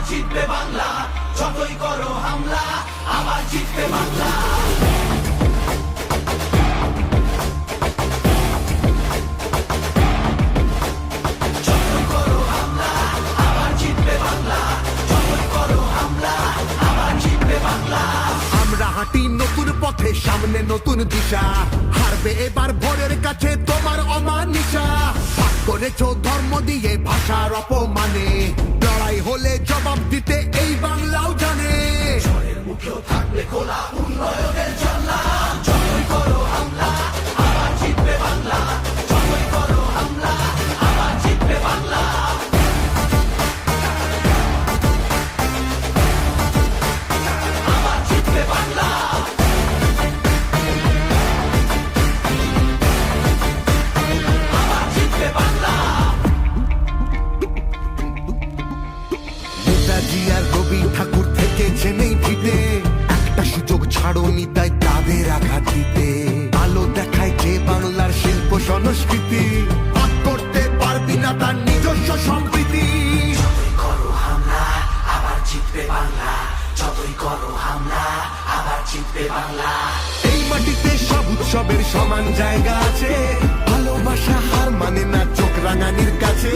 জিতবে বাংলা, যতই করো হামলা আবার জিতবে বাংলা। যতই করো হামলা আবার জিতবে বাংলা, যতই করো হামলা আবার জিতবে বাংলা। আমরা হাঁটি নতুন পথে, সামনে নতুন দিশা, হারবে এবার ভোরের কাছে তোমার অমানিসা। ভাগ করেছ ধর্ম দিয়ে ভাষার অপমানে, লড়াই হলে জবাব দিতে এই বাংলাও জানে। ঝড়ের মুখেও থাকবে খোলা উন্নয়নের জানলা, যতই করো হামলা আবার জিতবে বাংলা, যতই করো হামলা আবার জিতবে বাংলা। আবার জিতবে বাংলা। আবার জিতবে বাংলা। নেতাজি আর রবি ঠাকুর থেকে জেনেই ভিটে, একটা সুযোগ ছাড়োনি তাই তাদের আঘাত দিতে। আলো দেখায় যে বাংলার শিল্প সংস্কৃতি, ভাগ করতে পারবি না তার নিজস্ব সম্প্রীতি। যতই করো হামলা আবার জিতবে বাংলা, যতই করো হামলা আবার জিতবে বাংলা। এই মাটিতে সব উৎসবের সমান জায়গা আছে, ভালোবাসা হার মানে না চোখ রাঙানির কাছে।